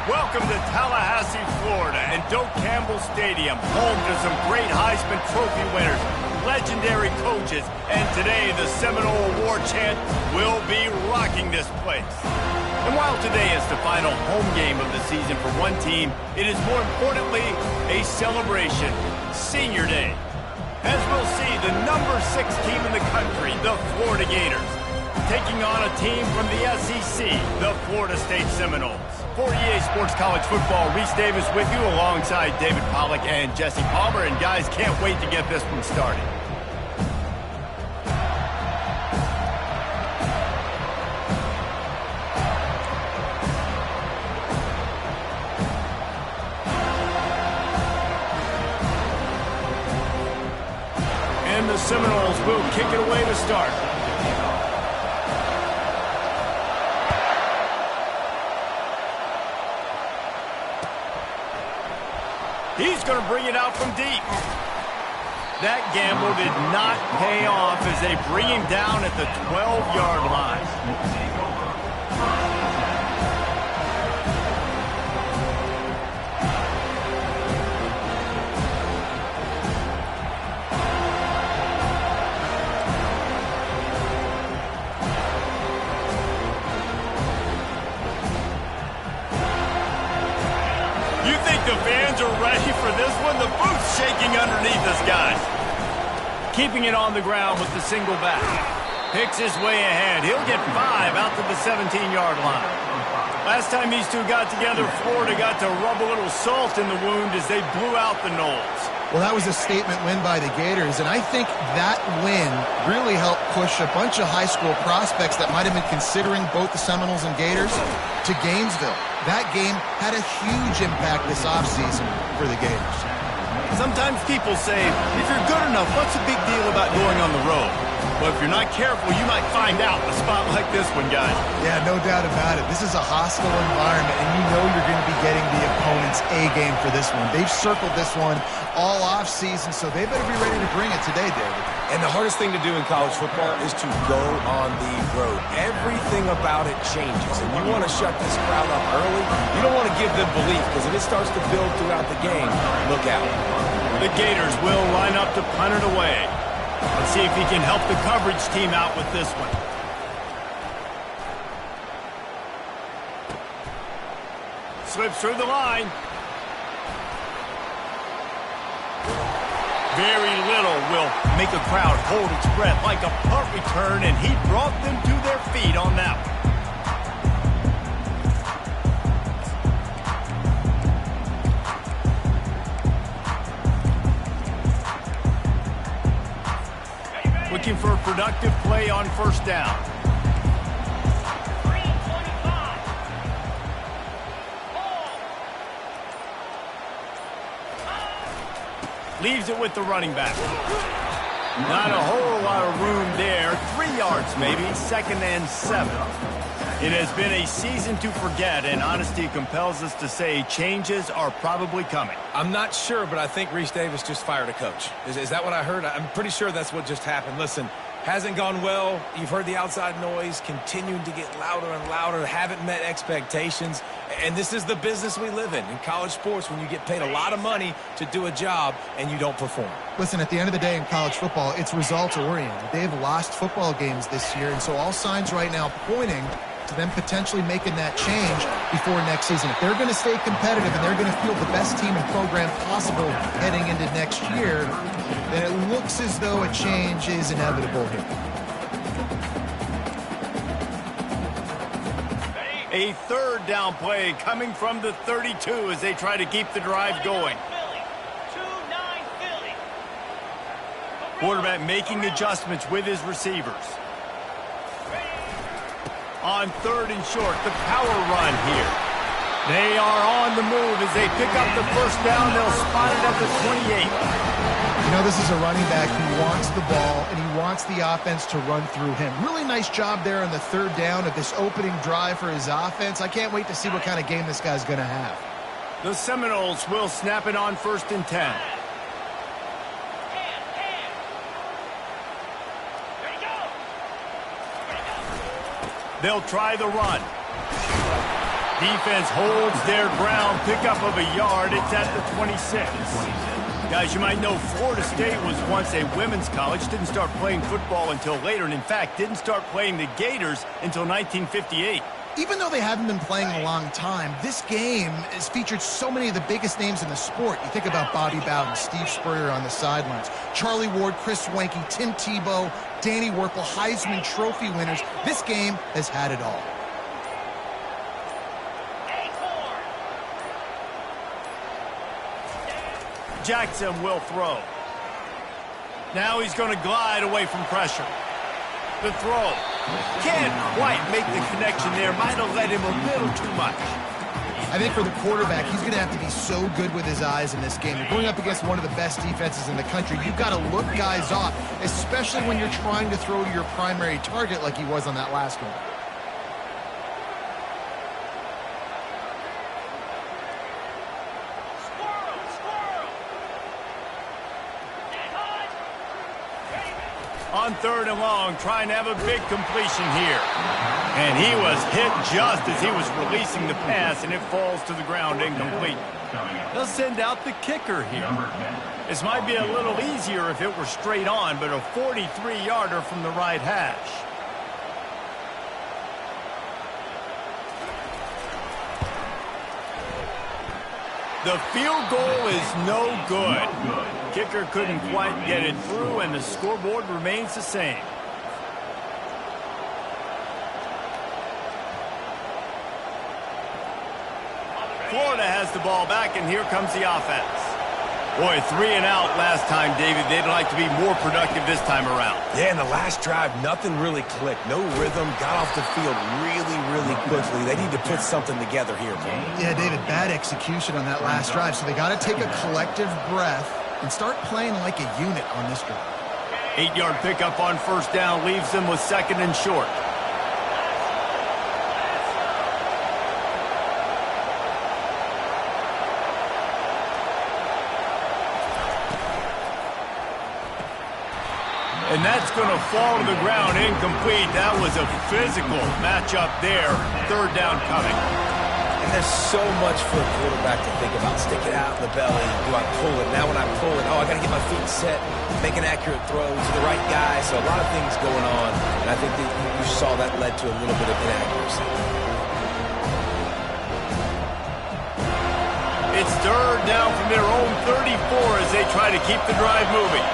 Welcome to Tallahassee, Florida, and Doak Campbell Stadium, home to some great Heisman Trophy winners, legendary coaches, and today the Seminole Award chant will be rocking this place. And while today is the final home game of the season for one team, it is more importantly a celebration, Senior Day. As we'll see, the number 6 team in the country, the Florida Gators, taking on a team from the SEC, the Florida State Seminoles. For EA Sports College Football, Reese Davis with you alongside David Pollack and Jesse Palmer. And guys, can't wait to get this one started. And the Seminoles will kick it away to start. He's going to bring it out from deep. That gamble did not pay off as they bring him down at the 12-yard line. The fans are ready for this one. The boot's shaking underneath us, guys. Keeping it on the ground with the single back. Picks his way ahead. He'll get 5 out to the 17-yard line. Last time these two got together, Florida got to rub a little salt in the wound as they blew out the Noles. Well, that was a statement win by the Gators, and I think that win really helped push a bunch of high school prospects that might have been considering both the Seminoles and Gators to Gainesville. That game had a huge impact this offseason for the Gators. Sometimes people say, if you're good enough, what's the big deal about going on the road? But if you're not careful, you might find out in a spot like this one, guys. Yeah, no doubt about it. This is a hostile environment, and you know you're going to be getting the opponent's A-game for this one. They've circled this one all offseason, so they better be ready to bring it today, David. And the hardest thing to do in college football is to go on the road. Everything about it changes, and you want to shut this crowd up early. You don't want to give them belief, because if it starts to build throughout the game, look out. The Gators will line up to punt it away. Let's see if he can help the coverage team out with this one. Slips through the line. Very little will make a crowd hold its breath like a punt return, and he brought them to their feet on that one. Looking for a productive play on first down. Leaves it with the running back. Not a whole lot of room there. 3 yards maybe, 2nd and 7. It has been a season to forget, and honesty compels us to say changes are probably coming. I'm not sure, but I think Reese Davis just fired a coach. Is that what I heard? I'm pretty sure that's what just happened. Listen, hasn't gone well. You've heard the outside noise continuing to get louder and louder. Haven't met expectations. And this is the business we live in college sports, when you get paid a lot of money to do a job and you don't perform. Listen, at the end of the day in college football, it's results-oriented. They've lost football games this year, and so all signs right now pointing to them potentially making that change before next season. If they're going to stay competitive and they're going to field the best team and program possible heading into next year, then it looks as though a change is inevitable here. A 3rd down play coming from the 32 as they try to keep the drive going. Quarterback making adjustments with his receivers. On 3rd and short, the power run here. They are on the move as they pick up the first down. They'll spot it at the 28. You know, this is a running back who wants the ball, and he wants the offense to run through him. Really nice job there on the 3rd down of this opening drive for his offense. I can't wait to see what kind of game this guy's going to have. The Seminoles will snap it on 1st and 10. They'll try the run. Defense holds their ground, pickup of a yard. It's at the 26. Guys, you might know Florida State was once a women's college, didn't start playing football until later, and in fact, didn't start playing the Gators until 1958. Even though they haven't been playing in a long time, this game has featured so many of the biggest names in the sport. You think about Bobby Bowden, Steve Spurrier on the sidelines, Charlie Ward, Chris Wenke, Tim Tebow, Danny Werfel, Heisman Trophy winners. This game has had it all. Jackson will throw. Now he's going to glide away from pressure. The throw. Can't quite make the connection there. Might have led him a little too much. I think for the quarterback, he's going to have to be so good with his eyes in this game. You're going up against one of the best defenses in the country. You've got to look guys off, especially when you're trying to throw to your primary target like he was on that last one. On 3rd and long, trying to have a big completion here. And he was hit just as he was releasing the pass, and it falls to the ground incomplete. They'll send out the kicker here. This might be a little easier if it were straight on, but a 43-yarder from the right hash. The field goal is no good. Kicker couldn't quite get it through, and the scoreboard remains the same. Florida has the ball back, and here comes the offense. Boy, 3 and out last time, David. They'd like to be more productive this time around. Yeah, in the last drive, nothing really clicked. No rhythm, got off the field really quickly. They need to put something together here, Paul. Yeah, David, bad execution on that last drive, so they got to take a collective breath and start playing like a unit on this drive. 8-yard pickup on 1st down leaves them with 2nd and short. And that's going to fall to the ground incomplete. That was a physical matchup there. 3rd down coming. And there's so much for a quarterback to think about. Stick it out in the belly. Do I pull it? Now when I pull it, I got to get my feet set, make an accurate throw to the right guy. So a lot of things going on. And I think that you saw that led to a little bit of inaccuracy. It's 3rd down from their own 34 as they try to keep the drive moving.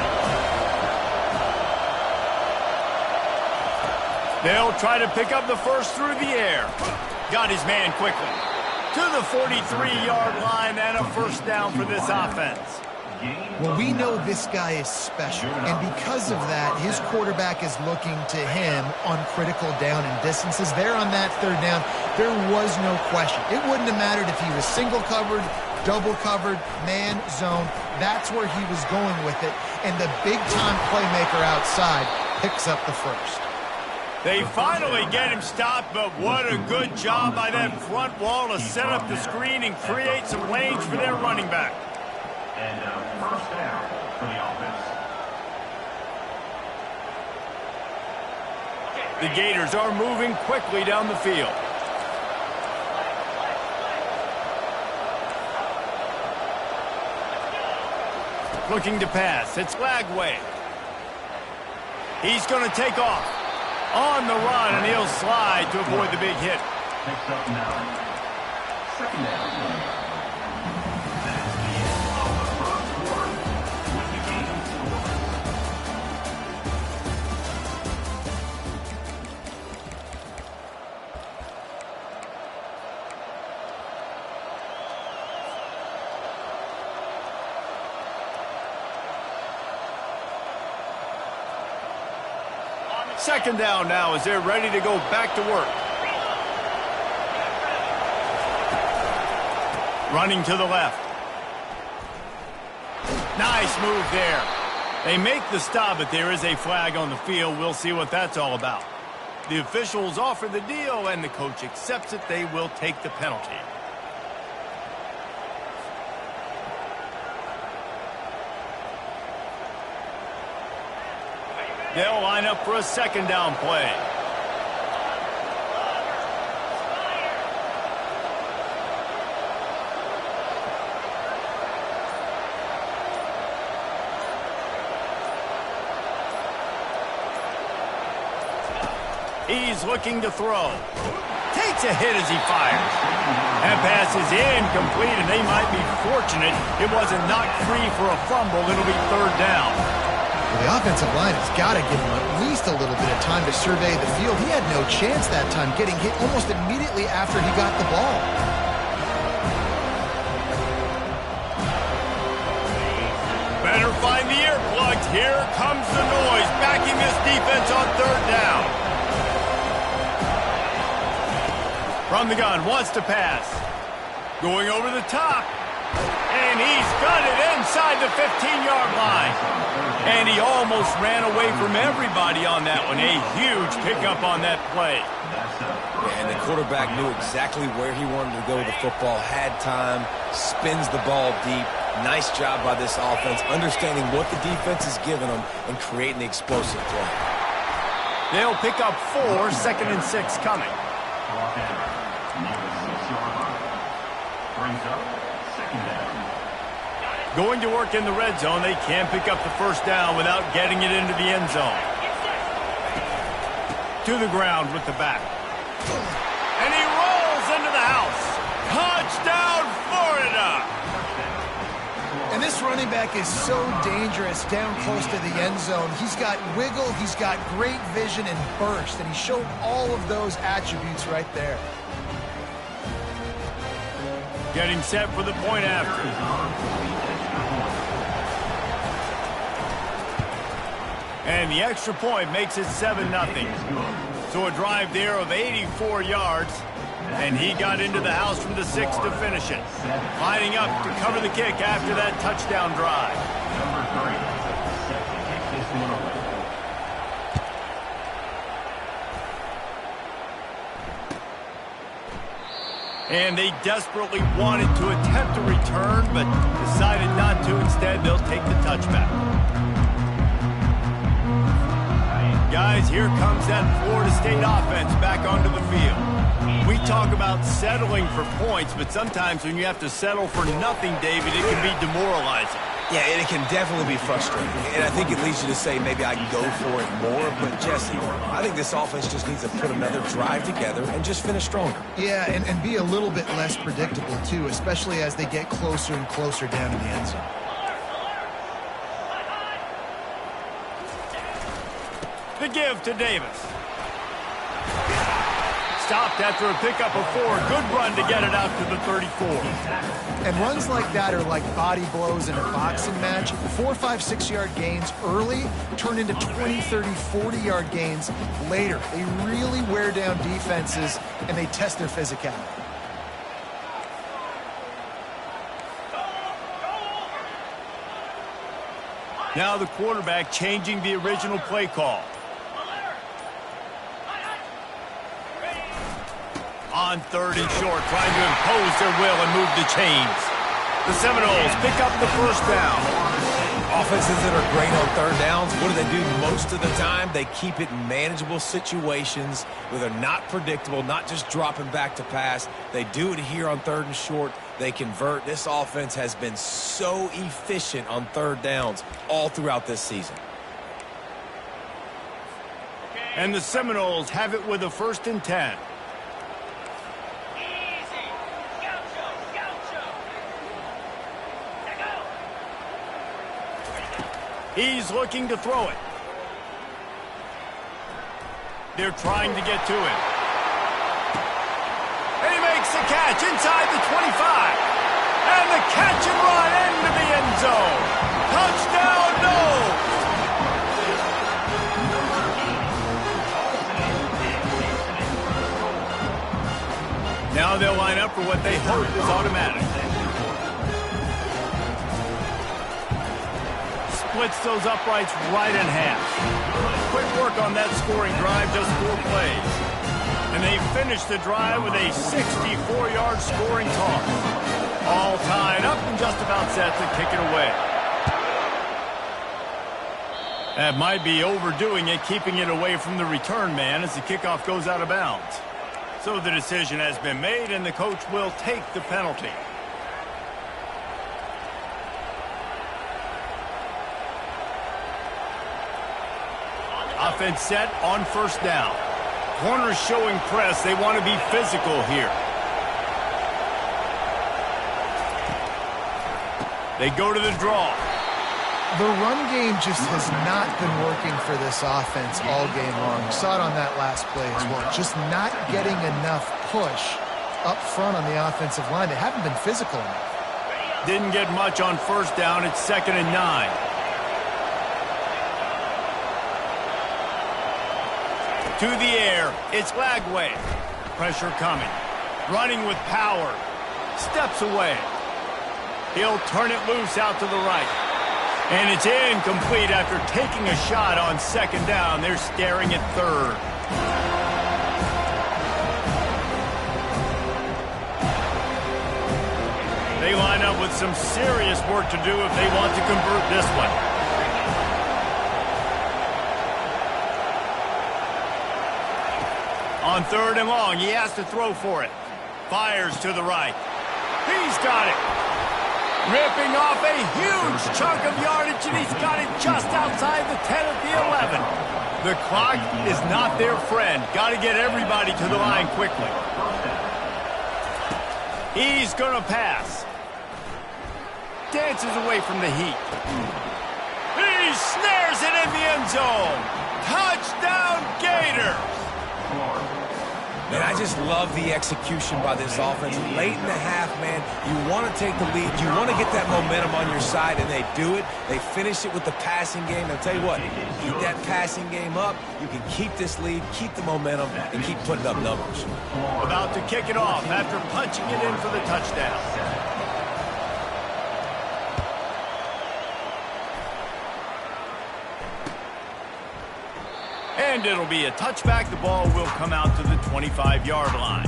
They'll try to pick up the first through the air. Got his man quickly. To the 43-yard line and a 1st down for this offense. Well, we know this guy is special, and because of that, his quarterback is looking to him on critical down and distances. There on that 3rd down, there was no question. It wouldn't have mattered if he was single covered, double covered, man, zone. That's where he was going with it, and the big-time playmaker outside picks up the first. They finally get him stopped, but what a good job by that front wall to set up the screen and create some lanes for their running back. And 1st down for the offense. The Gators are moving quickly down the field. Looking to pass. It's Lagway. He's going to take off. On the run, and he'll slide to avoid the big hit. Picks up 9. 2nd down. That's the end of the 1st quarter with the game Second down now as they're ready to go back to work. Running to the left. Nice move there. They make the stop, but there is a flag on the field. We'll see what that's all about. The officials offer the deal, and the coach accepts it. They will take the penalty. They'll line up for a 2nd down play. He's looking to throw. Takes a hit as he fires. That pass is incomplete, and they might be fortunate it wasn't knocked free for a fumble. It'll be third down. Well, the offensive line has got to give him at least a little bit of time to survey the field. He had no chance that time, getting hit almost immediately after he got the ball. Better find the earplugs. Here comes the noise, backing this defense on third down. From the gun, wants to pass. Going over the top. And he's got it inside the 15-yard line. And he almost ran away from everybody on that one. A huge pickup on that play. And the quarterback knew exactly where he wanted to go with the football, had time, spins the ball deep. Nice job by this offense, understanding what the defense is giving them and creating the explosive play. They'll pick up 4, 2nd and 6 coming. Going to work in the red zone, they can't pick up the first down without getting it into the end zone. To the ground with the back. And he rolls into the house. Touchdown, Florida! And this running back is so dangerous down close to the end zone. He's got wiggle, he's got great vision and burst, and he showed all of those attributes right there. Getting set for the point after. And the extra point makes it 7-0. So a drive there of 84 yards. And he got into the house from the 6 to finish it. Lining up to cover the kick after that touchdown drive. Set to kick this one away. And they desperately wanted to attempt a return, but decided not to. Instead, they'll take the touchback. Guys, here comes that Florida State offense back onto the field. We talk about settling for points, but sometimes when you have to settle for nothing, David, it can be demoralizing. Yeah, and it can definitely be frustrating. And I think it leads you to say maybe I can go for it more. But, Jesse, I think this offense just needs to put another drive together and just finish stronger. Yeah, and be a little bit less predictable, too, especially as they get closer and closer down to the end zone. The give to Davis. Stopped after a pickup of 4. Good run to get it out to the 34. And runs like that are like body blows in a boxing match. 4, 5, 6-yard gains early turn into 20, 30, 40-yard gains later. They really wear down defenses, and they test their physicality. Now the quarterback changing the original play call. On 3rd and short, trying to impose their will and move the chains. The Seminoles pick up the first down. Offenses that are great on 3rd downs, what do? Most of the time, they keep it in manageable situations where they're not predictable, not just dropping back to pass. They do it here on 3rd and short. They convert. This offense has been so efficient on 3rd downs all throughout this season. And the Seminoles have it with a 1st and 10. He's looking to throw it. They're trying to get to him. And he makes the catch inside the 25. And the catch and run into the end zone. Touchdown, Noles! Now they'll line up for what they hope is automatic. Splits those uprights right in half. Quick work on that scoring drive, just 4 plays. And they finish the drive with a 64-yard scoring toss. All tied up and just about set to kick it away. That might be overdoing it, keeping it away from the return man as the kickoff goes out of bounds. So the decision has been made, and the coach will take the penalty. Offense set on 1st down. Corners showing press. They want to be physical here. They go to the draw. The run game just has not been working for this offense all game long. You saw it on that last play as well. Just not getting enough push up front on the offensive line. They haven't been physical enough. Didn't get much on first down. It's 2nd and 9. To the air. It's Lagway. Pressure coming. Running with power. Steps away. He'll turn it loose out to the right. And it's incomplete after taking a shot on 2nd down. They're staring at 3rd. They line up with some serious work to do if they want to convert this one. On 3rd and long, he has to throw for it. Fires to the right. He's got it. Ripping off a huge chunk of yardage, and he's got it just outside the 10 at the 11. The clock is not their friend. Got to get everybody to the line quickly. He's going to pass. Dances away from the heat. He snares it in the end zone. Touchdown, Gators. Man, I just love the execution by this offense. Late in the half, man, you want to take the lead. You want to get that momentum on your side, and they do it. They finish it with the passing game. I'll tell you what, keep that passing game up. You can keep this lead, keep the momentum, and keep putting up numbers. About to kick it off after punching it in for the touchdown. And it'll be a touchback. The ball will come out to the 25-yard line.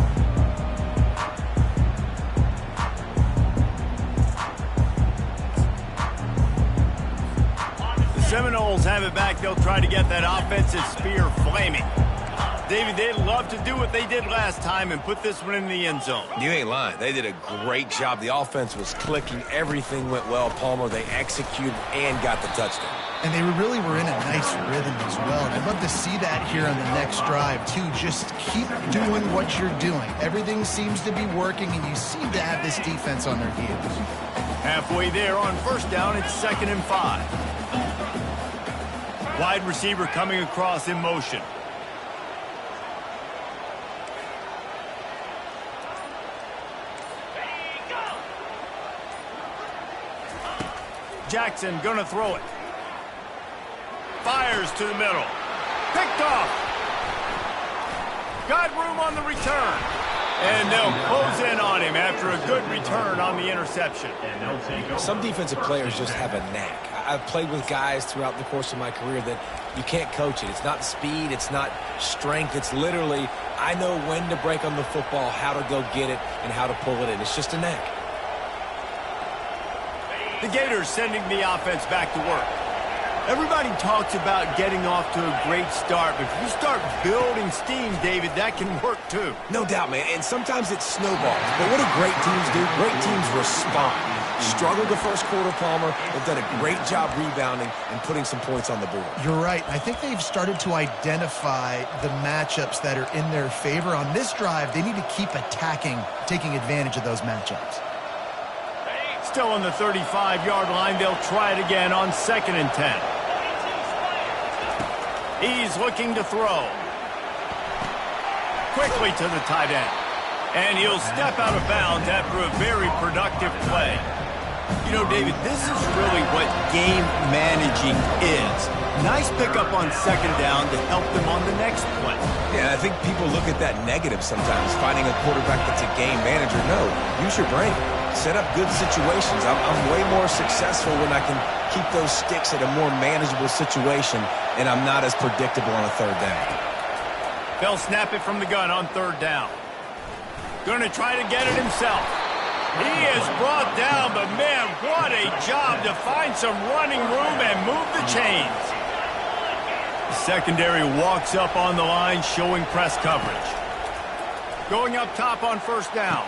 The Seminoles have it back. They'll try to get that offensive spear flaming. David, they'd love to do what they did last time and put this one in the end zone. You ain't lying. They did a great job. The offense was clicking. Everything went well, Palmer. They executed and got the touchdown. And they really were in a nice rhythm as well. And I'd love to see that here on the next drive, too. Just keep doing what you're doing. Everything seems to be working, and you seem to have this defense on their heels. Halfway there on first down, it's 2nd and 5. Wide receiver coming across in motion. Jackson gonna throw it. Fires to the middle. Picked off. Got room on the return. And they'll close in on him after a good return on the interception. Some defensive players just have a knack. I've played with guys throughout the course of my career that you can't coach it. It's not speed. It's not strength. It's literally, I know when to break on the football, how to go get it, and how to pull it in. It's just a knack. The Gators sending the offense back to work. Everybody talks about getting off to a great start, but if you start building steam, David, that can work too. No doubt, man, and sometimes it snowballs. But what do great teams do? Great teams respond. Struggled the first quarter, Palmer. They've done a great job rebounding and putting some points on the board. You're right. I think they've started to identify the matchups that are in their favor. On this drive, they need to keep attacking, taking advantage of those matchups. Still on the 35-yard line. They'll try it again on 2nd and 10. He's looking to throw. Quickly to the tight end. And he'll step out of bounds after a very productive play. You know, David, this is really what game managing is. Nice pickup on 2nd down to help them on the next play. Yeah, I think people look at that negative sometimes, finding a quarterback that's a game manager. No, use your brain. Set up good situations. I'm way more successful when I can keep those sticks at a more manageable situation, and I'm not as predictable on a 3rd down. They'll snap it from the gun on 3rd down. Going to try to get it himself. He is brought down, but man, what a job to find some running room and move the chains. The secondary walks up on the line, showing press coverage. Going up top on 1st down.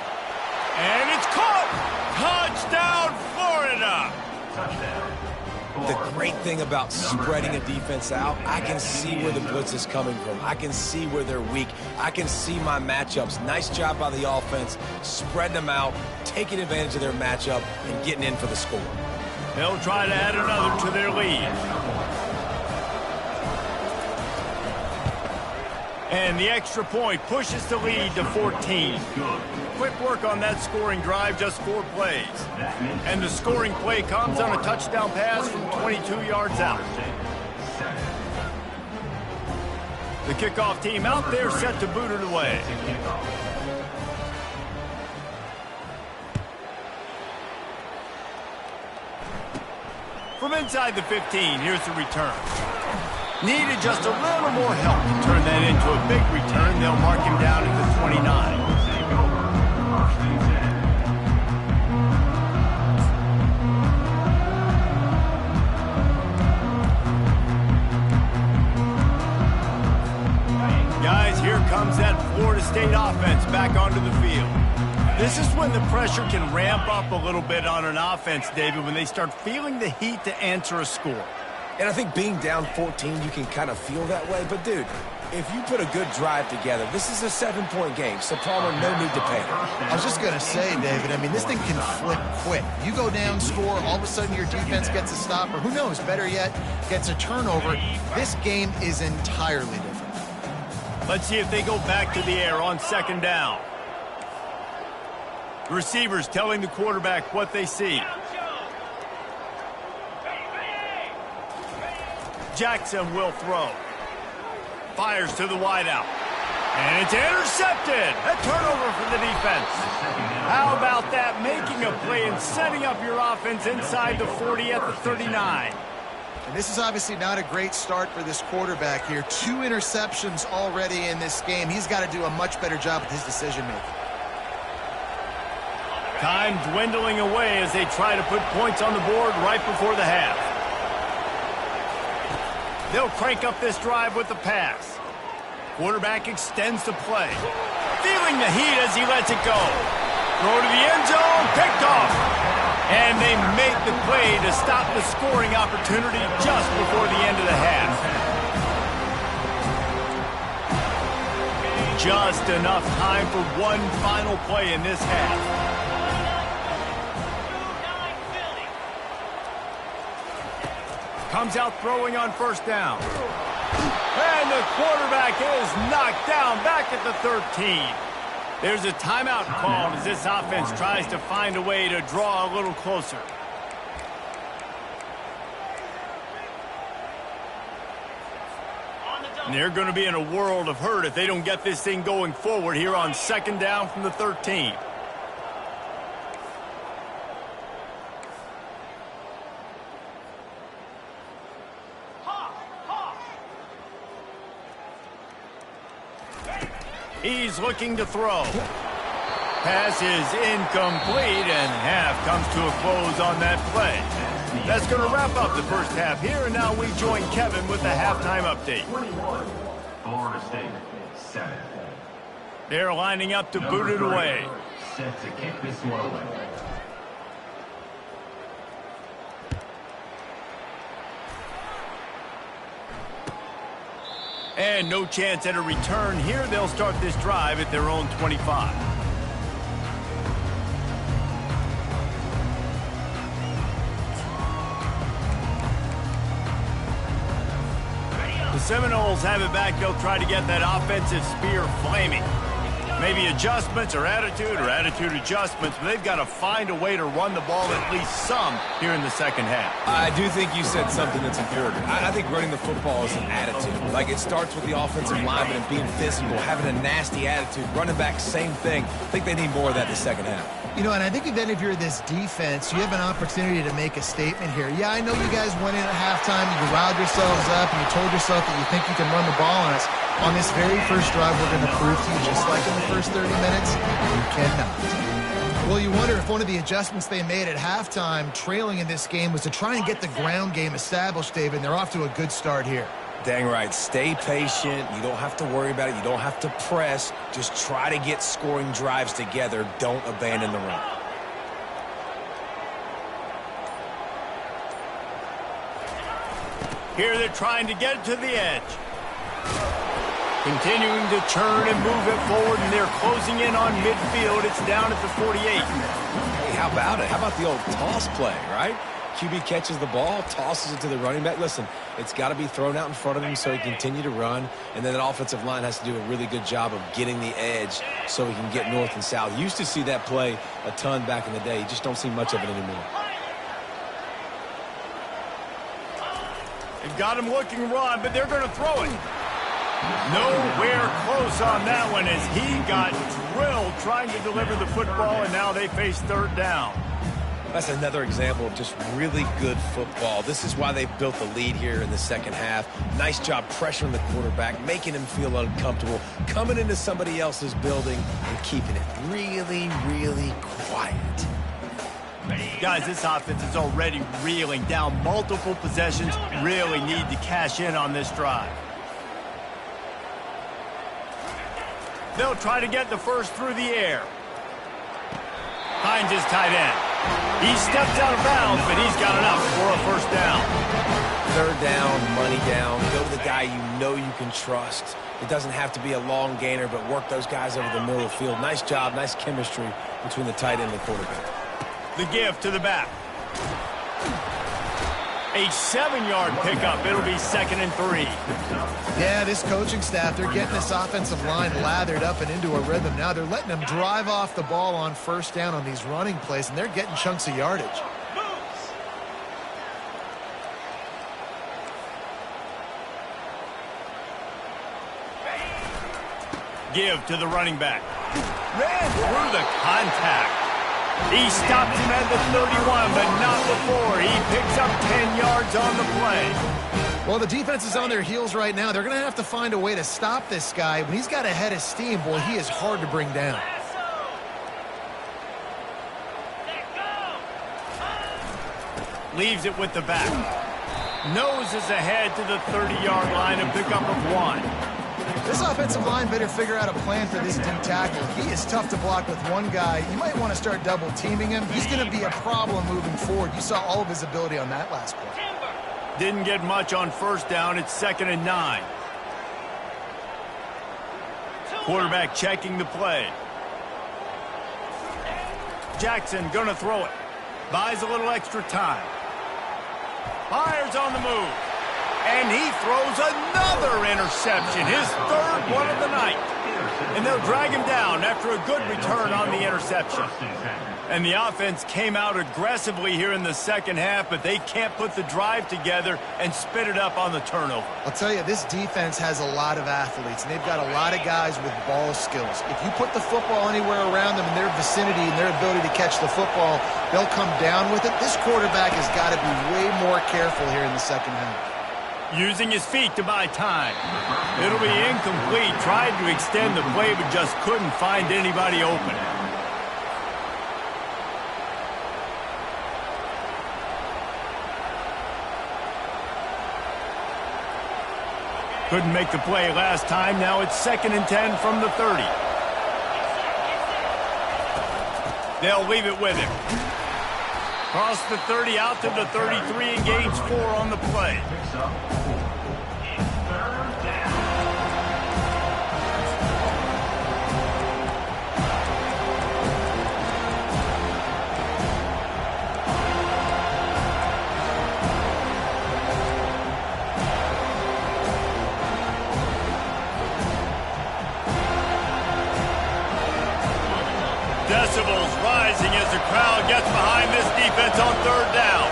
And it's caught! Touchdown, Florida! Touchdown, The great thing about spreading a defense out, I can see where the blitz is coming from. I can see where they're weak. I can see my matchups. Nice job by the offense, spreading them out, taking advantage of their matchup, and getting in for the score. They'll try to add another to their lead. And the extra point pushes the lead to 14. Quick work on that scoring drive, just 4 plays. And the scoring play comes on a touchdown pass from 22 yards out. The kickoff team out there set to boot it away. From inside the 15, here's the return. Needed just a little more help to turn that into a big return. They'll mark him down at the 29. Guys, here comes that Florida State offense back onto the field. This is when the pressure can ramp up a little bit on an offense, David, when they start feeling the heat to answer a score. And I think being down 14, you can kind of feel that way. But, dude, if you put a good drive together, this is a 7-point game. So, Palmer, no need to panic. I was just going to say, David, I mean, this thing can flip quick. You go down, score, all of a sudden your defense gets a stop, or who knows, better yet, gets a turnover. This game is entirely different. Let's see if they go back to the air on second down. The receivers telling the quarterback what they see. Jackson will throw. Fires to the wideout. And it's intercepted. A turnover for the defense. How about that? Making a play and setting up your offense inside the 40 at the 39. And this is obviously not a great start for this quarterback here. 2 interceptions already in this game. He's got to do a much better job with his decision-making. Time dwindling away as they try to put points on the board right before the half. They'll crank up this drive with the pass. Quarterback extends the play. Feeling the heat as he lets it go. Throw to the end zone, picked off. And they make the play to stop the scoring opportunity just before the end of the half. Just enough time for one final play in this half. Comes out throwing on first down. And the quarterback is knocked down back at the 13. There's a timeout called as this offense tries to find a way to draw a little closer. And they're going to be in a world of hurt if they don't get this thing going forward here on second down from the 13. He's looking to throw. Pass is incomplete, and half comes to a close on that play. That's going to wrap up the first half here, and now we join Kevin with the halftime update. 21, Florida State, 7. They're lining up to boot it away. Set to kick this one away. And no chance at a return here. They'll start this drive at their own 25. The Seminoles have it back. They'll try to get that offensive spear flaming. Maybe adjustments or attitude adjustments, but they've got to find a way to run the ball at least some here in the second half. I do think you said something that's important. I think running the football is an attitude. Like, it starts with the offensive lineman and being physical, having a nasty attitude. Running back, same thing. I think they need more of that in the second half. You know, and I think then if you're this defense, you have an opportunity to make a statement here. Yeah, I know you guys went in at halftime, you riled yourselves up, and you told yourself that you think you can run the ball on us. On this very first drive, we're going to prove to you, just like in the first 30 minutes, you cannot. Well, you wonder if one of the adjustments they made at halftime, trailing in this game, was to try and get the ground game established, David, and they're off to a good start here. Dang right. Stay patient. You don't have to worry about it. You don't have to press. Just try to get scoring drives together. Don't abandon the run. Here they're trying to get it to the edge. Continuing to churn and move it forward, and they're closing in on midfield. It's down at the 48. Hey, how about it? How about the old toss play, right? QB catches the ball, tosses it to the running back. Listen, it's got to be thrown out in front of him so he can continue to run, and then the offensive line has to do a really good job of getting the edge so he can get north and south. You used to see that play a ton back in the day. You just don't see much of it anymore. They've got him looking run, but they're going to throw it. Nowhere close on that one as he got drilled trying to deliver the football, and now they face third down. That's another example of just really good football. This is why they've built the lead here in the second half. Nice job pressuring the quarterback, making him feel uncomfortable, coming into somebody else's building and keeping it really, really quiet. Guys, this offense is already reeling down multiple possessions. Really need to cash in on this drive. They'll try to get the first through the air. Hines is tight end. He steps out of bounds, but he's got enough for a first down. Third down, money down. Go to the guy you know you can trust. It doesn't have to be a long gainer, but work those guys over the middle of the field. Nice job, nice chemistry between the tight end and the quarterback. The give to the back. A 7-yard pickup. It'll be 2nd and 3. Yeah, this coaching staff, they're getting this offensive line lathered up and into a rhythm. Now they're letting them drive off the ball on first down on these running plays, and they're getting chunks of yardage. Give to the running back. Ran through the contact. He stopped him at the 31, but not before. He picks up 10 yards on the play. Well, the defense is on their heels right now. They're going to have to find a way to stop this guy. When he's got a head of steam, boy, he is hard to bring down. Leaves it with the back. Noses ahead to the 30-yard line, a pickup of 1. This offensive line better figure out a plan for this D tackle. He is tough to block with one guy. You might want to start double-teaming him. He's going to be a problem moving forward. You saw all of his ability on that last play. Didn't get much on first down. It's 2nd and 9. Quarterback checking the play. Jackson going to throw it. Buys a little extra time. Fires on the move. And he throws another interception, his 3rd one of the night. And they'll drag him down after a good return on the interception. And the offense came out aggressively here in the second half, but they can't put the drive together and spit it up on the turnover. I'll tell you, this defense has a lot of athletes, and they've got a lot of guys with ball skills. If you put the football anywhere around them in their vicinity and their ability to catch the football, they'll come down with it. This quarterback has got to be way more careful here in the second half. Using his feet to buy time. It'll be incomplete. Tried to extend the play, but just couldn't find anybody open. Couldn't make the play last time. Now it's 2nd and 10 from the 30. They'll leave it with him. Cross the 30 out to the 33 and gains 4 on the play. Decibels rising as the crowd gets behind this defense on 3rd down.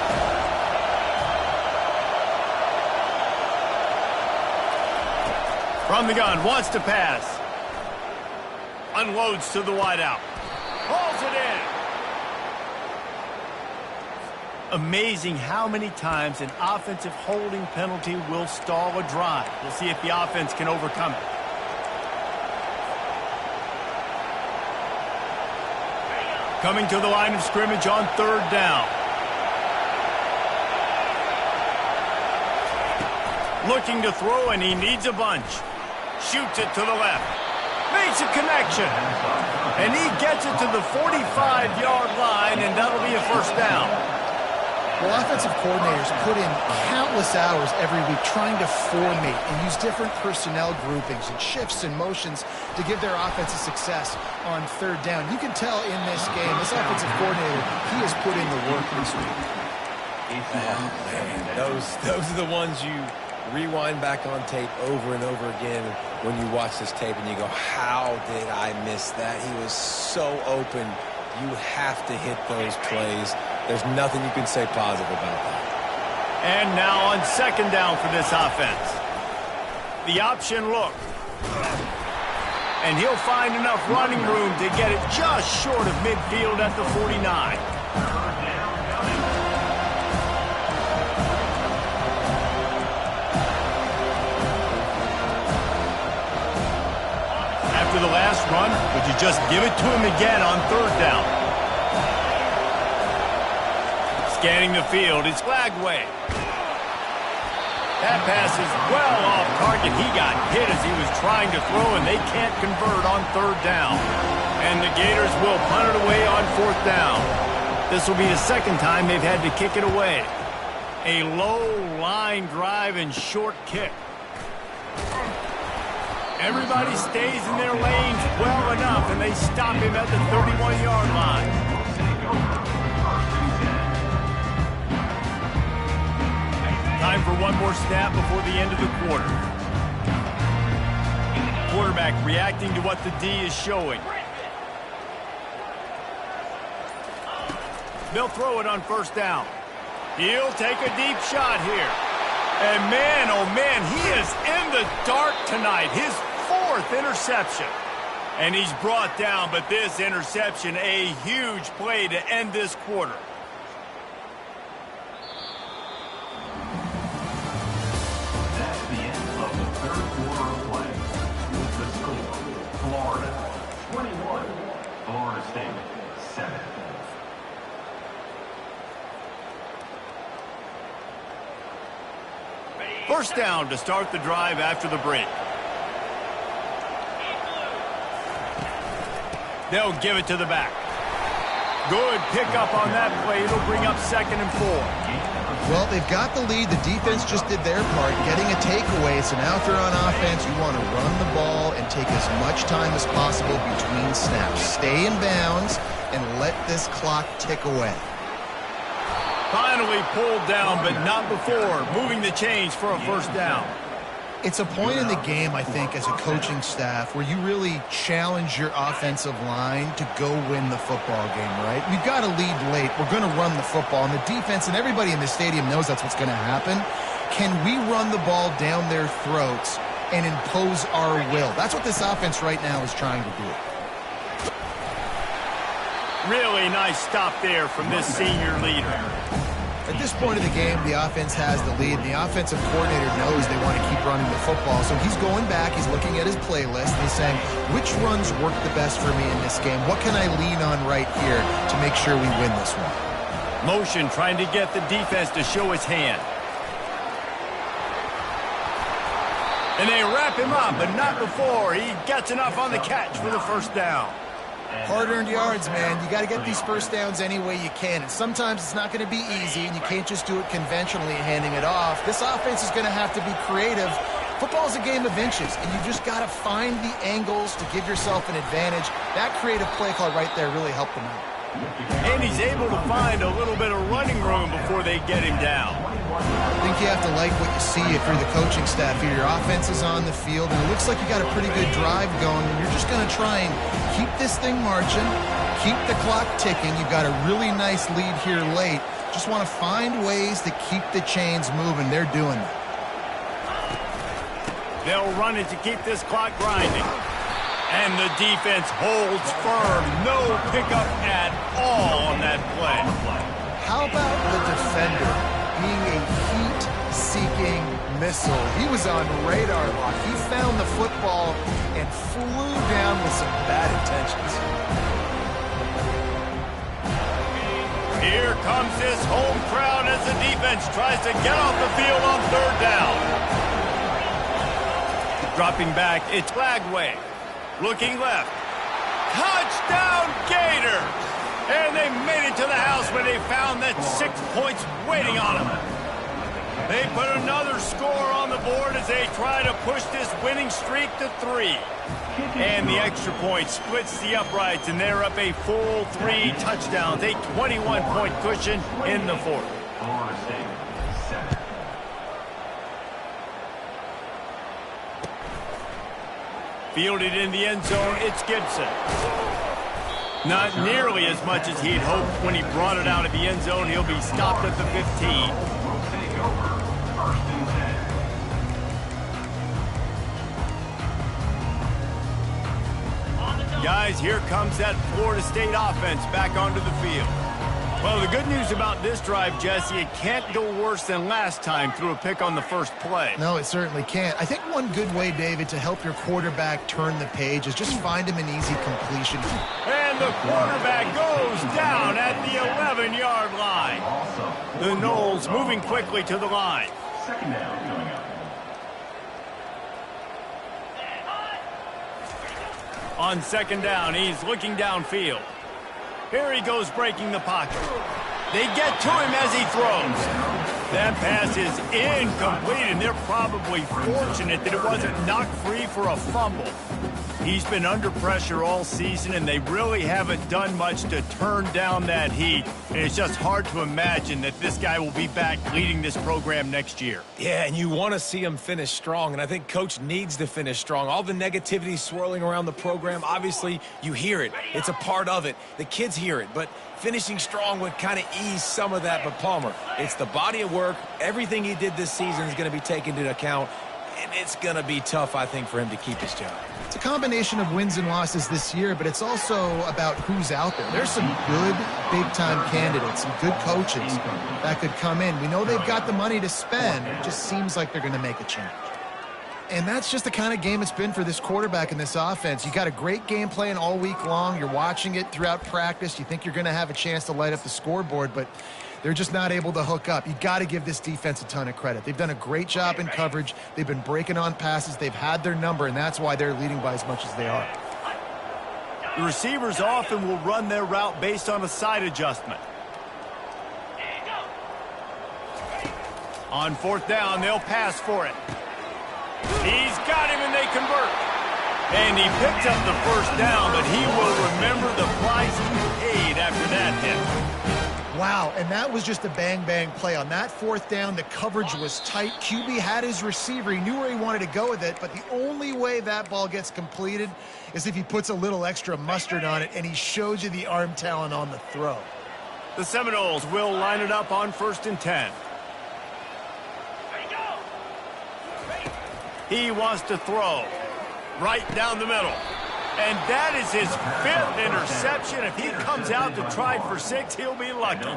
From the gun, wants to pass. Unloads to the wideout. Hauls it in. Amazing how many times an offensive holding penalty will stall a drive. We'll see if the offense can overcome it. Coming to the line of scrimmage on 3rd down. Looking to throw, and he needs a bunch. Shoots it to the left. Makes a connection. And he gets it to the 45-yard line, and that'll be a first down. Well, offensive coordinators put in countless hours every week trying to formate and use different personnel groupings and shifts and motions to give their offensive success on third down. You can tell in this game, this offensive coordinator, he has put in the work this week. Oh, man. Those are the ones you rewind back on tape over and over again when you watch this tape and you go, how did I miss that? He was so open. You have to hit those plays. There's nothing you can say positive about that. And now on second down for this offense. The option look. And he'll find enough running room to get it just short of midfield at the 49. After the last run, would you just give it to him again on third down? Scanning the field, it's Lagway. That pass is well off target. He got hit as he was trying to throw, and they can't convert on third down. And the Gators will punt it away on fourth down. This will be the second time they've had to kick it away. A low line drive and short kick. Everybody stays in their lanes well enough, and they stop him at the 31-yard line. Time for one more snap before the end of the quarter. Quarterback reacting to what the D is showing. They'll throw it on first down. He'll take a deep shot here. And man, oh man, he is in the dark tonight. His fourth interception. And he's brought down, but this interception, a huge play to end this quarter. That's the end of the third quarter of play. The score, Florida 21, Florida State 7. First down to start the drive after the break. They'll give it to the back. Good pickup on that play. It'll bring up 2nd and 4. Well, they've got the lead. The defense just did their part, getting a takeaway. So now if they're on offense, you want to run the ball and take as much time as possible between snaps. Stay in bounds and let this clock tick away. Finally pulled down, but not before. Moving the chains for a first down. It's a point in the game, I think, as a coaching staff where you really challenge your offensive line to go win the football game, right? We've got to lead late. We're going to run the football, and the defense and everybody in the stadium knows that's what's going to happen. Can we run the ball down their throats and impose our will? That's what this offense right now is trying to do. Really nice stop there from this senior leader. At this point of the game, the offense has the lead. The offensive coordinator knows they want to keep running the football. So he's going back, he's looking at his playlist, and he's saying, which runs work the best for me in this game? What can I lean on right here to make sure we win this one? Motion trying to get the defense to show his hand. And they wrap him up, but not before he gets enough on the catch for the first down. Hard-earned yards, man. You got to get these first downs any way you can. And sometimes it's not going to be easy, and you can't just do it conventionally handing it off. This offense is going to have to be creative. Football is a game of inches, and you've just got to find the angles to give yourself an advantage. That creative play call right there really helped them out. And he's able to find a little bit of running room before they get him down. I think you have to like what you see if you're the coaching staff here. Your offense is on the field, and it looks like you got a pretty good drive going, and you're just going to try and keep this thing marching, keep the clock ticking. You've got a really nice lead here late. Just want to find ways to keep the chains moving. They're doing that. They'll run it to keep this clock grinding. And the defense holds firm. No pickup at all on that play. How about the defender being a heat-seeking missile? He was on radar lock. He found the football and flew down with some bad intentions. Here comes this home crowd as the defense tries to get off the field on third down. Dropping back, it's Lagway. Looking left. Touchdown, Gators! And they made it to the house when they found that 6 points waiting on them. They put another score on the board as they try to push this winning streak to 3. And the extra point splits the uprights, and they're up a full 3 touchdowns, a 21-point cushion in the fourth. Florida State, 7. Fielded in the end zone, it's Gibson. Not nearly as much as he'd hoped when he brought it out of the end zone. He'll be stopped at the 15. Will take over 1st and 10. Guys, here comes that Florida State offense back onto the field. Well, the good news about this drive, Jesse, it can't go worse than last time through a pick on the first play. No, it certainly can't. I think one good way, David, to help your quarterback turn the page is just find him an easy completion. And the quarterback goes down at the 11-yard line. The Noles moving quickly to the line. 2nd down coming up. On 2nd down, he's looking downfield. Here he goes breaking the pocket. They get to him as he throws. That pass is incomplete, and they're probably fortunate that it wasn't knocked free for a fumble. He's been under pressure all season, and they really haven't done much to turn down that heat. And it's just hard to imagine that this guy will be back leading this program next year. Yeah, and you want to see him finish strong, and I think Coach needs to finish strong. All the negativity swirling around the program, obviously, you hear it. It's a part of it. The kids hear it, but finishing strong would kind of ease some of that. But Palmer, it's the body of work. Everything he did this season is going to be taken into account, and it's going to be tough, I think, for him to keep his job. It's a combination of wins and losses this year, but it's also about who's out there. There's some good big-time candidates, some good coaches that could come in. We know they've got the money to spend. It just seems like they're going to make a change. And that's just the kind of game it's been for this quarterback and this offense. You got a great game plan all week long. You're watching it throughout practice. You think you're going to have a chance to light up the scoreboard, but they're just not able to hook up. You got to give this defense a ton of credit. They've done a great job in coverage. They've been breaking on passes. They've had their number, and that's why they're leading by as much as they are. The receivers often will run their route based on a side adjustment. On 4th down, they'll pass for it. He's got him, and they convert. And he picked up the 1st down, but he will remember the price he paid after that hit. Wow, and that was just a bang-bang play. On that 4th down, the coverage was tight. QB had his receiver. He knew where he wanted to go with it, but the only way that ball gets completed is if he puts a little extra mustard on it, and he shows you the arm talent on the throw. The Seminoles will line it up on 1st and 10. He wants to throw right down the middle. And that is his 5th interception. If he comes out to try for 6, he'll be lucky.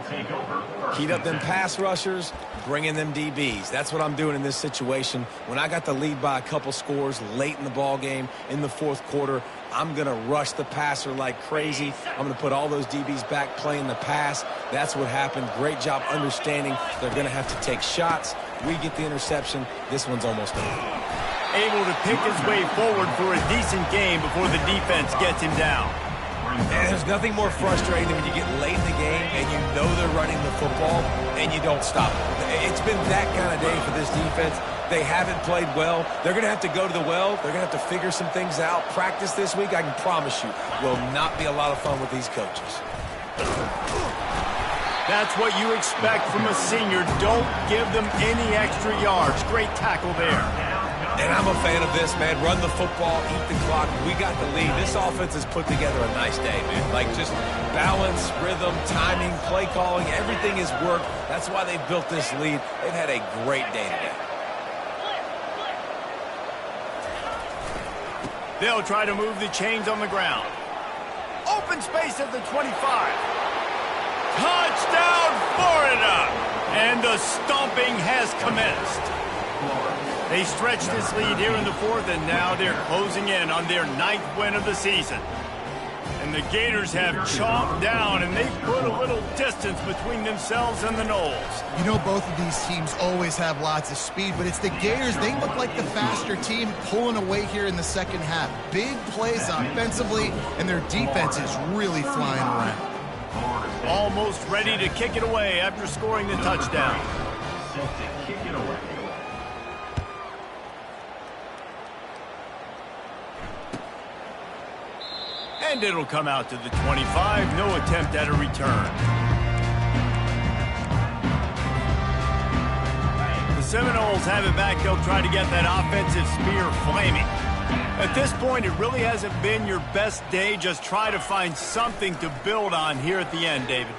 Heat up them pass rushers, bring in them DBs. That's what I'm doing in this situation. When I got the lead by a couple scores late in the ball game in the 4th quarter, I'm going to rush the passer like crazy. I'm going to put all those DBs back playing the pass. That's what happened. Great job understanding they're going to have to take shots. We get the interception. This one's almost over. Able to pick his way forward for a decent game before the defense gets him down. And there's nothing more frustrating than when you get late in the game and you know they're running the football and you don't stop it. It's been that kind of day for this defense. They haven't played well. They're going to have to go to the well. They're going to have to figure some things out. Practice this week, I can promise you, will not be a lot of fun with these coaches. That's what you expect from a senior. Don't give them any extra yards. Great tackle there. And I'm a fan of this, man. Run the football, eat the clock. We got the lead. This offense has put together a nice day, man. Like just balance, rhythm, timing, play calling, everything has worked. That's why they've built this lead. They've had a great day today. They'll try to move the chains on the ground. Open space at the 25. Touchdown, Florida! And the stomping has commenced. They stretched this lead here in the 4th, and now they're closing in on their 9th win of the season. And the Gators have chomped down, and they've put a little distance between themselves and the Noles. You know, both of these teams always have lots of speed, but it's the Gators. They look like the faster team pulling away here in the 2nd half. Big plays offensively, and their defense is really flying around. Florida State. Almost ready to kick it away after scoring the touchdown. Set to kick it away. And it'll come out to the 25. No attempt at a return. The Seminoles have it back. They'll try to get that offensive spear flaming. At this point, it really hasn't been your best day. Just try to find something to build on here at the end, David.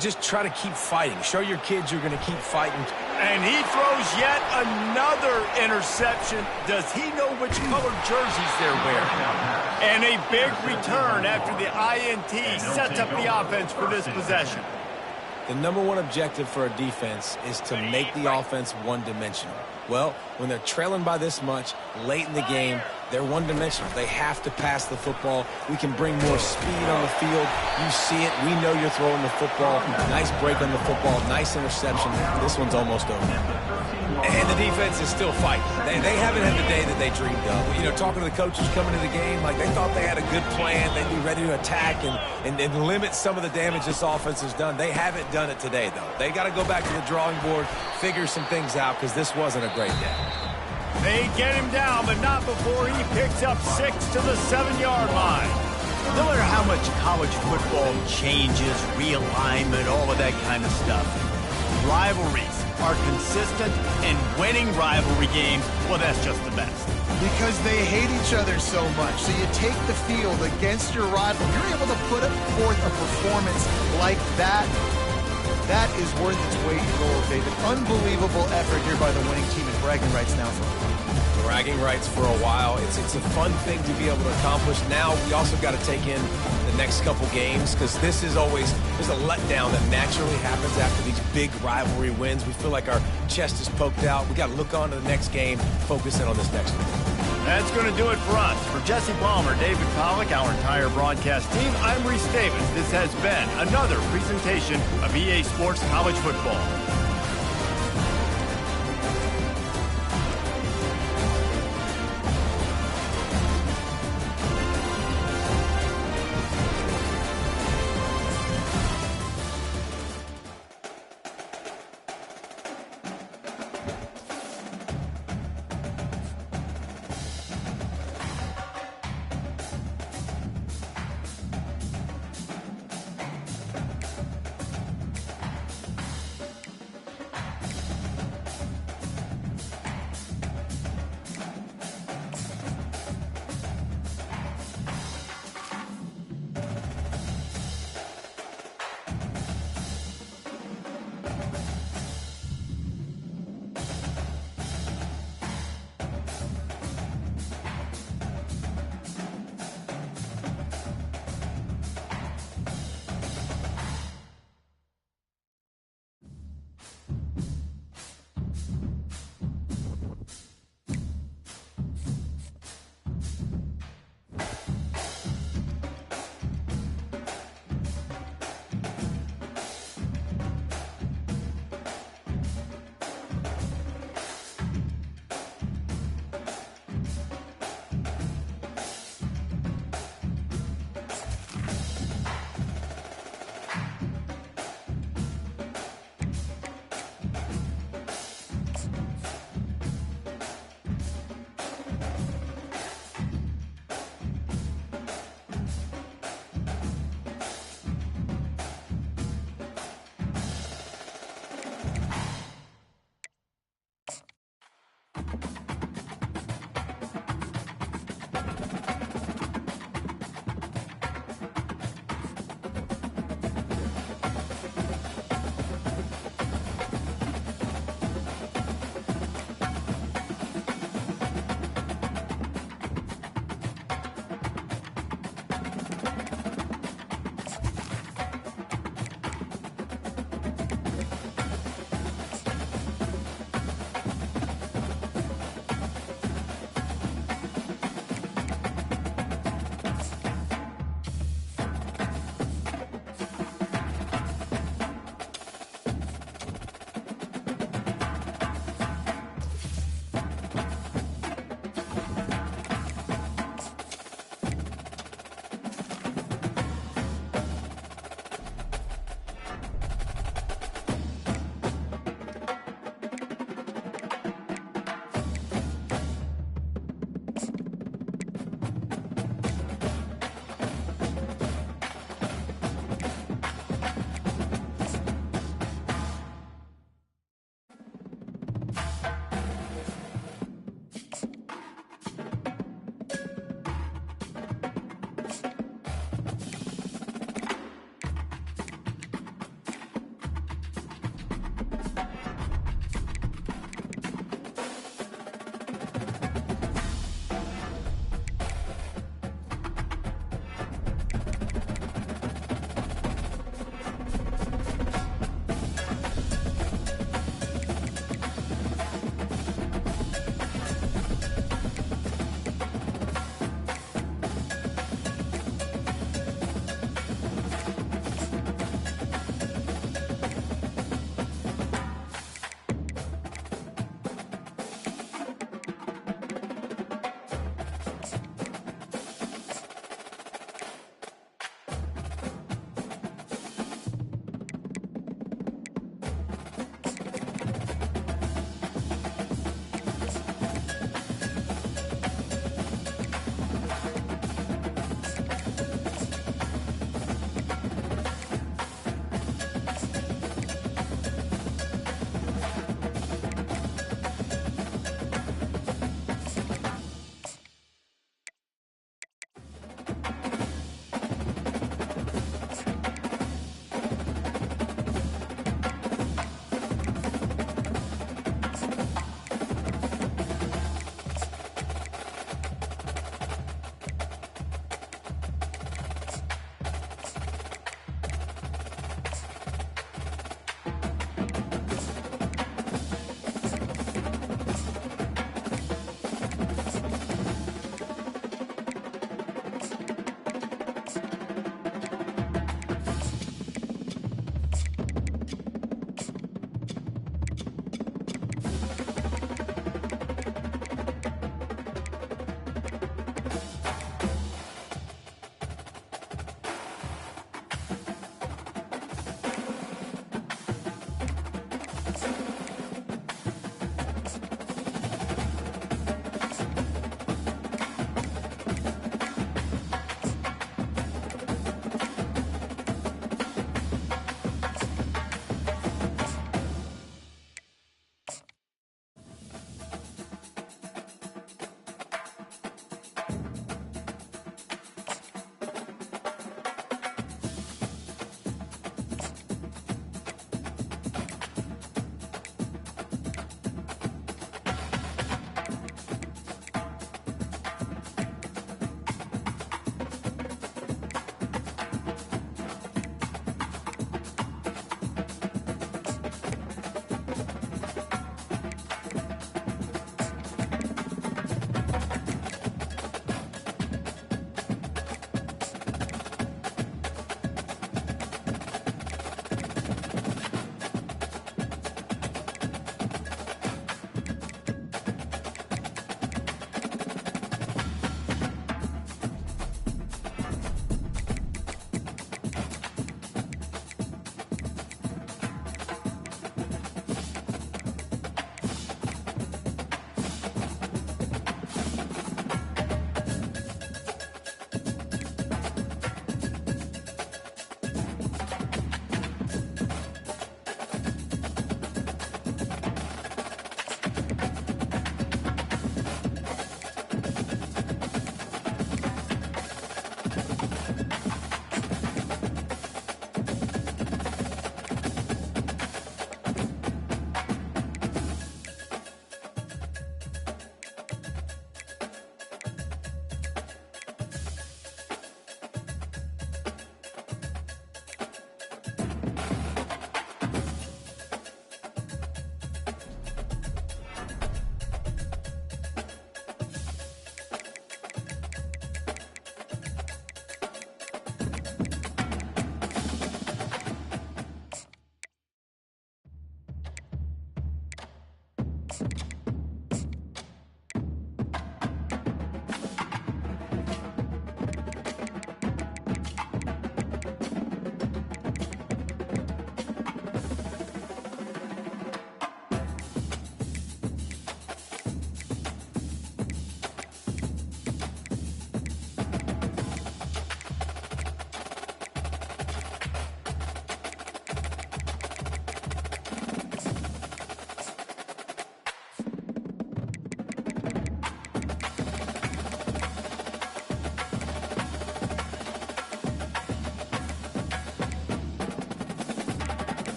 Just try to keep fighting. Show your kids you're going to keep fighting. And he throws yet another interception. Does he know which color jerseys they're wearing? And a big return after the INT sets up the offense for this possession. The number one objective for a defense is to make the offense one-dimensional. Well, when they're trailing by this much late in the game, they're one-dimensional. They have to pass the football. We can bring more speed on the field. You see it. We know you're throwing the football. Nice break on the football. Nice interception. This one's almost over. And the defense is still fighting. They haven't had the day that they dreamed of. You know, talking to the coaches coming to the game, like they thought they had a good plan. They'd be ready to attack and limit some of the damage this offense has done. They haven't done it today, though. They got to go back to the drawing board, figure some things out, because this wasn't a great day. They get him down, but not before he picks up 6 to the 7-yard line. No matter how much college football changes, realignment, all of that kind of stuff, rivalries are consistent, and winning rivalry games, well, that's just the best. Because they hate each other so much. So you take the field against your rival. You're able to put forth a performance like that. That is worth its weight in gold, David. Unbelievable effort here by the winning team, and bragging rights now for them. Bragging rights for a while. It's a fun thing to be able to accomplish. Now we also got to take in the next couple games, because this is always, there's a letdown that naturally happens after these big rivalry wins. We feel like our chest is poked out. We got to look on to the next game, focus in on this next one. That's going to do it for us. For Jesse Palmer, David Pollack, our entire broadcast team, I'm Reese Davis. This has been another presentation of EA Sports College Football.